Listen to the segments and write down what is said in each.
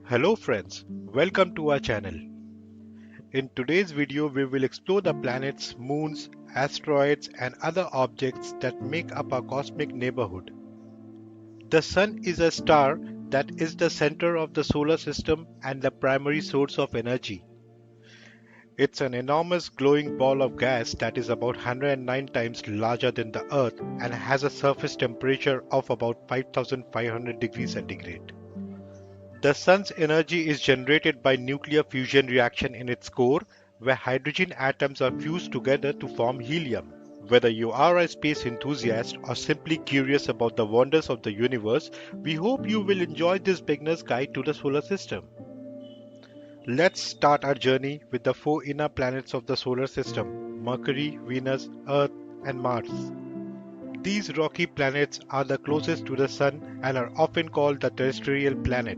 Hello friends, welcome to our channel. In today's video we will explore the planets, moons, asteroids and other objects that make up our cosmic neighborhood. The Sun is a star that is the center of the solar system and the primary source of energy. It's an enormous glowing ball of gas that is about 109 times larger than the Earth and has a surface temperature of about 5500 degrees centigrade. The Sun's energy is generated by nuclear fusion reaction in its core, where hydrogen atoms are fused together to form helium. Whether you are a space enthusiast or simply curious about the wonders of the universe, we hope you will enjoy this beginner's guide to the solar system. Let's start our journey with the four inner planets of the solar system: Mercury, Venus, Earth, and Mars. These rocky planets are the closest to the Sun and are often called the terrestrial planet.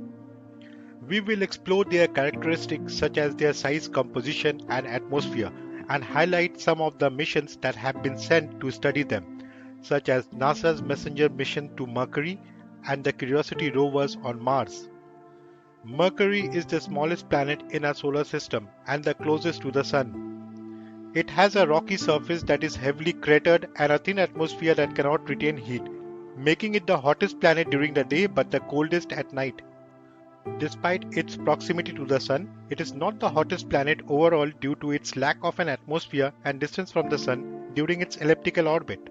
We will explore their characteristics such as their size, composition, and atmosphere, and highlight some of the missions that have been sent to study them, such as NASA's Messenger mission to Mercury and the Curiosity rovers on Mars. Mercury is the smallest planet in our solar system and the closest to the Sun. It has a rocky surface that is heavily cratered and a thin atmosphere that cannot retain heat, making it the hottest planet during the day but the coldest at night. Despite its proximity to the Sun, it is not the hottest planet overall due to its lack of an atmosphere and distance from the Sun during its elliptical orbit.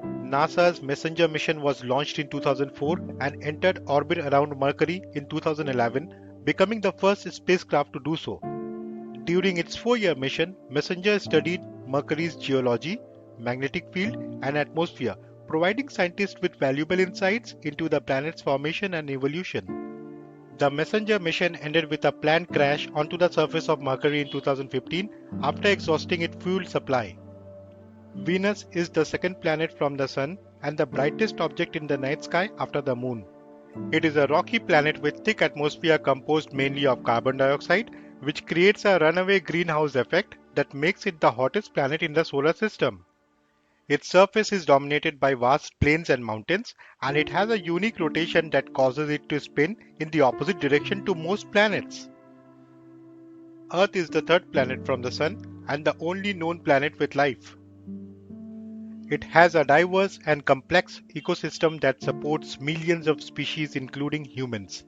NASA's Messenger mission was launched in 2004 and entered orbit around Mercury in 2011, becoming the first spacecraft to do so. During its 4-year mission, Messenger studied Mercury's geology, magnetic field, and atmosphere, providing scientists with valuable insights into the planet's formation and evolution. The Messenger mission ended with a planned crash onto the surface of Mercury in 2015 after exhausting its fuel supply. Venus is the second planet from the Sun and the brightest object in the night sky after the Moon. It is a rocky planet with thick atmosphere composed mainly of carbon dioxide, which creates a runaway greenhouse effect that makes it the hottest planet in the solar system. Its surface is dominated by vast plains and mountains, and it has a unique rotation that causes it to spin in the opposite direction to most planets. Earth is the third planet from the Sun and the only known planet with life. It has a diverse and complex ecosystem that supports millions of species including humans.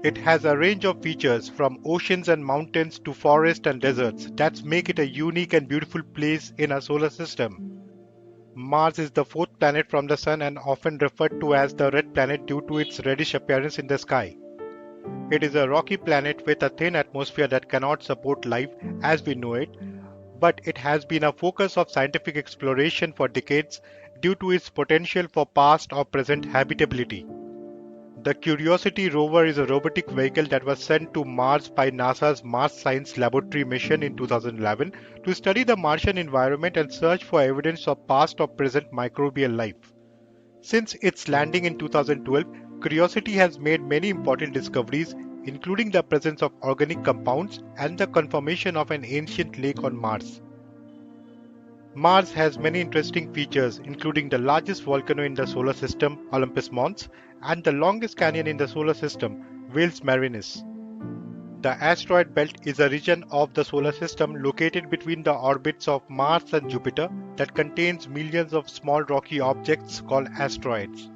It has a range of features from oceans and mountains to forests and deserts that make it a unique and beautiful place in our solar system. Mars is the fourth planet from the Sun and often referred to as the red planet due to its reddish appearance in the sky. It is a rocky planet with a thin atmosphere that cannot support life as we know it, but it has been a focus of scientific exploration for decades due to its potential for past or present habitability. The Curiosity rover is a robotic vehicle that was sent to Mars by NASA's Mars Science Laboratory mission in 2011 to study the Martian environment and search for evidence of past or present microbial life. Since its landing in 2012, Curiosity has made many important discoveries, including the presence of organic compounds and the confirmation of an ancient lake on Mars. Mars has many interesting features, including the largest volcano in the solar system, Olympus Mons, and the longest canyon in the solar system, Valles Marineris. The asteroid belt is a region of the solar system located between the orbits of Mars and Jupiter that contains millions of small rocky objects called asteroids.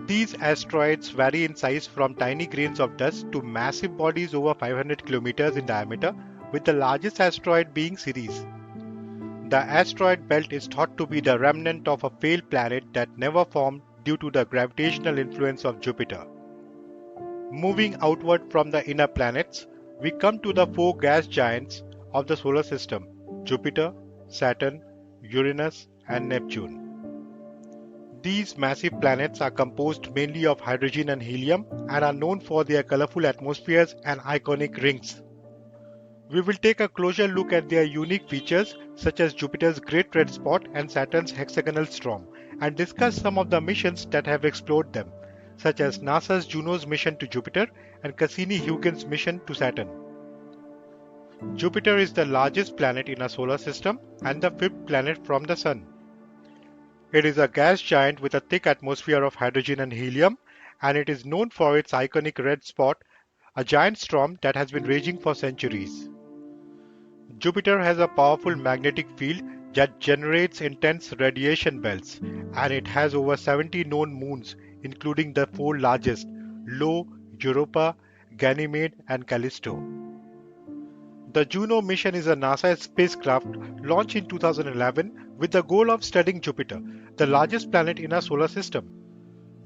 These asteroids vary in size from tiny grains of dust to massive bodies over 500 kilometers in diameter, with the largest asteroid being Ceres. The asteroid belt is thought to be the remnant of a failed planet that never formed due to the gravitational influence of Jupiter. Moving outward from the inner planets, we come to the four gas giants of the solar system: Jupiter, Saturn, Uranus, and Neptune. These massive planets are composed mainly of hydrogen and helium and are known for their colorful atmospheres and iconic rings. We will take a closer look at their unique features such as Jupiter's Great Red Spot and Saturn's hexagonal storm, and discuss some of the missions that have explored them, such as NASA's Juno's mission to Jupiter and Cassini-Huygens mission to Saturn. Jupiter is the largest planet in our solar system and the fifth planet from the Sun. It is a gas giant with a thick atmosphere of hydrogen and helium and it is known for its iconic red spot, a giant storm that has been raging for centuries. Jupiter has a powerful magnetic field that generates intense radiation belts, and it has over 70 known moons, including the four largest: Io, Europa, Ganymede, and Callisto. The Juno mission is a NASA spacecraft launched in 2011 with the goal of studying Jupiter, the largest planet in our solar system.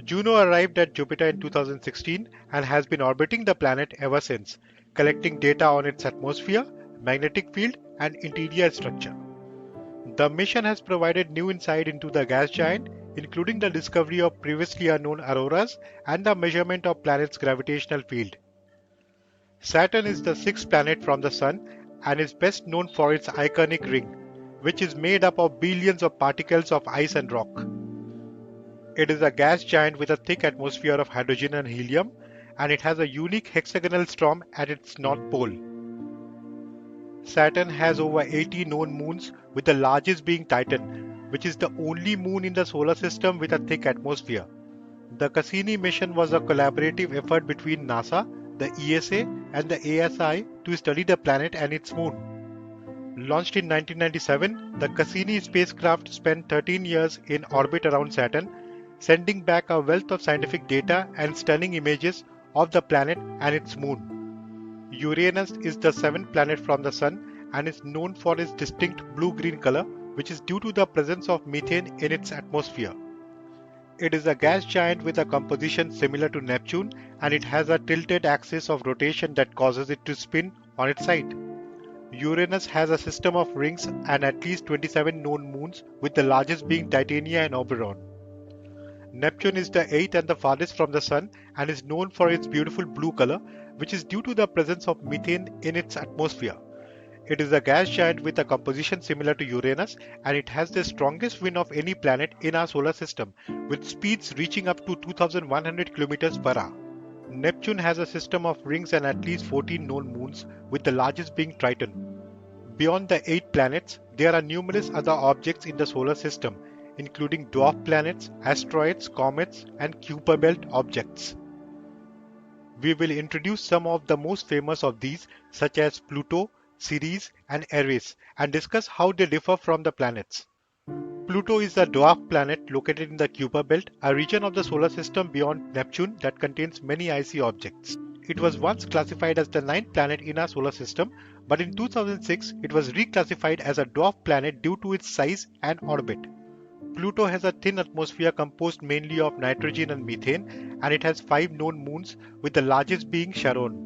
Juno arrived at Jupiter in 2016 and has been orbiting the planet ever since, collecting data on its atmosphere, magnetic field, and interior structure. The mission has provided new insight into the gas giant, including the discovery of previously unknown auroras and the measurement of planet's gravitational field. Saturn is the sixth planet from the Sun and is best known for its iconic ring, which is made up of billions of particles of ice and rock. It is a gas giant with a thick atmosphere of hydrogen and helium, and it has a unique hexagonal storm at its north pole. Saturn has over 80 known moons, with the largest being Titan, which is the only moon in the solar system with a thick atmosphere. The Cassini mission was a collaborative effort between NASA, the ESA, and the ASI to study the planet and its moon. Launched in 1997, the Cassini spacecraft spent 13 years in orbit around Saturn, sending back a wealth of scientific data and stunning images of the planet and its moon. Uranus is the seventh planet from the Sun and is known for its distinct blue-green color, which is due to the presence of methane in its atmosphere. It is a gas giant with a composition similar to Neptune, and it has a tilted axis of rotation that causes it to spin on its side. Uranus has a system of rings and at least 27 known moons, with the largest being Titania and Oberon. Neptune is the eighth and the farthest from the Sun and is known for its beautiful blue color, which is due to the presence of methane in its atmosphere. It is a gas giant with a composition similar to Uranus, and it has the strongest wind of any planet in our solar system, with speeds reaching up to 2,100 km per hour. Neptune has a system of rings and at least 14 known moons, with the largest being Triton. Beyond the 8 planets, there are numerous other objects in the solar system, including dwarf planets, asteroids, comets, and Kuiper belt objects. We will introduce some of the most famous of these, such as Pluto, Ceres, and Eris, and discuss how they differ from the planets. Pluto is a dwarf planet located in the Kuiper belt, a region of the solar system beyond Neptune that contains many icy objects. It was once classified as the ninth planet in our solar system, but in 2006 it was reclassified as a dwarf planet due to its size and orbit. Pluto has a thin atmosphere composed mainly of nitrogen and methane, and it has 5 known moons, with the largest being Charon.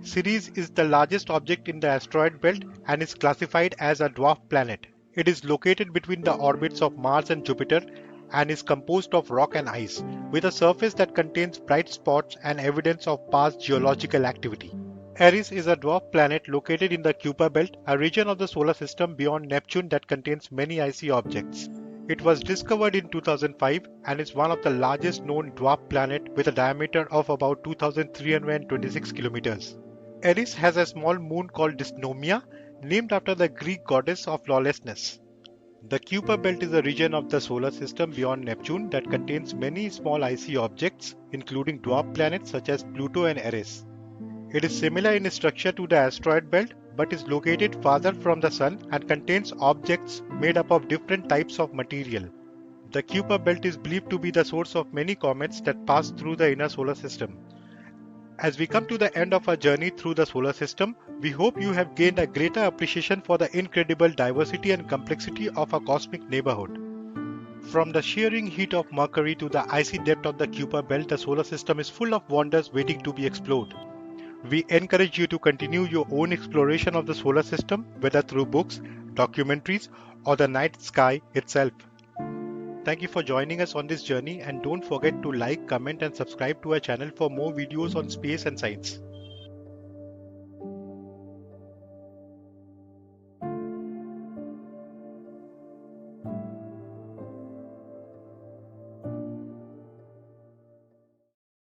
Ceres is the largest object in the asteroid belt and is classified as a dwarf planet. It is located between the orbits of Mars and Jupiter and is composed of rock and ice, with a surface that contains bright spots and evidence of past geological activity. Eris is a dwarf planet located in the Kuiper belt, a region of the solar system beyond Neptune that contains many icy objects. It was discovered in 2005 and is one of the largest known dwarf planets with a diameter of about 2,326 kilometers. Eris has a small moon called Dysnomia, named after the Greek goddess of lawlessness. The Kuiper belt is a region of the solar system beyond Neptune that contains many small icy objects, including dwarf planets such as Pluto and Eris. It is similar in structure to the asteroid belt, but is located farther from the Sun and contains objects made up of different types of material. The Kuiper belt is believed to be the source of many comets that pass through the inner solar system. As we come to the end of our journey through the solar system, we hope you have gained a greater appreciation for the incredible diversity and complexity of our cosmic neighborhood. From the shearing heat of Mercury to the icy depth of the Kuiper belt, the solar system is full of wonders waiting to be explored. We encourage you to continue your own exploration of the solar system, whether through books, documentaries, or the night sky itself. Thank you for joining us on this journey, and don't forget to like, comment, and subscribe to our channel for more videos on space and science.